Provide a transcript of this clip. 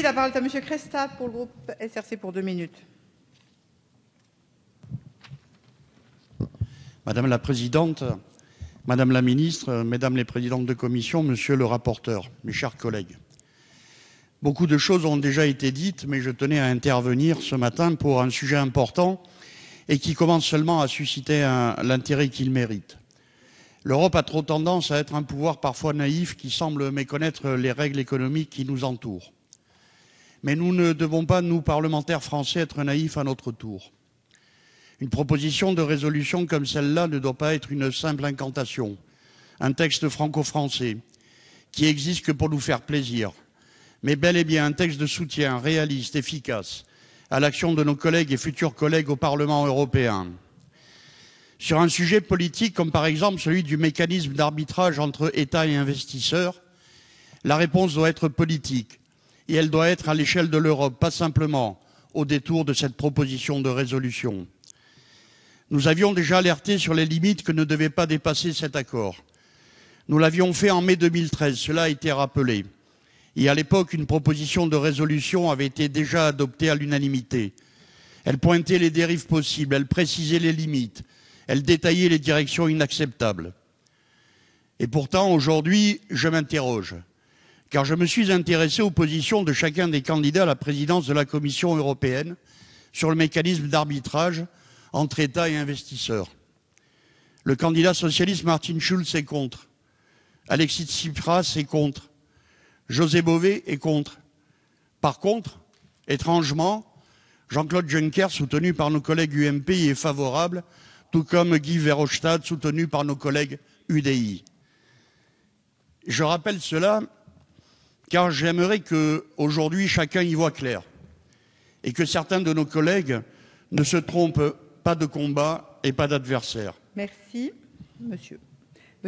Merci. La parole est à Monsieur Cresta pour le groupe SRC pour 2 minutes. Madame la Présidente, Madame la Ministre, Mesdames les Présidentes de Commission, Monsieur le rapporteur, mes chers collègues. Beaucoup de choses ont déjà été dites, mais je tenais à intervenir ce matin pour un sujet important et qui commence seulement à susciter l'intérêt qu'il mérite. L'Europe a trop tendance à être un pouvoir parfois naïf qui semble méconnaître les règles économiques qui nous entourent. Mais nous ne devons pas, nous, parlementaires français, être naïfs à notre tour. Une proposition de résolution comme celle-là ne doit pas être une simple incantation, un texte franco-français qui existe que pour nous faire plaisir, mais bel et bien un texte de soutien réaliste, efficace, à l'action de nos collègues et futurs collègues au Parlement européen. Sur un sujet politique comme par exemple celui du mécanisme d'arbitrage entre États et investisseurs, la réponse doit être politique et elle doit être à l'échelle de l'Europe, pas simplement au détour de cette proposition de résolution. Nous avions déjà alerté sur les limites que ne devait pas dépasser cet accord. Nous l'avions fait en mai 2013, cela a été rappelé. Et à l'époque, une proposition de résolution avait été déjà adoptée à l'unanimité. Elle pointait les dérives possibles, elle précisait les limites, elle détaillait les directions inacceptables. Et pourtant, aujourd'hui, je m'interroge, car je me suis intéressé aux positions de chacun des candidats à la présidence de la Commission européenne sur le mécanisme d'arbitrage entre États et investisseurs. Le candidat socialiste Martin Schulz est contre. Alexis Tsipras est contre. José Bové est contre. Par contre, étrangement, Jean-Claude Juncker, soutenu par nos collègues UMP, y est favorable, tout comme Guy Verhofstadt, soutenu par nos collègues UDI. Je rappelle cela car j'aimerais qu'aujourd'hui chacun y voit clair et que certains de nos collègues ne se trompent pas de combat et pas d'adversaire. Merci, monsieur.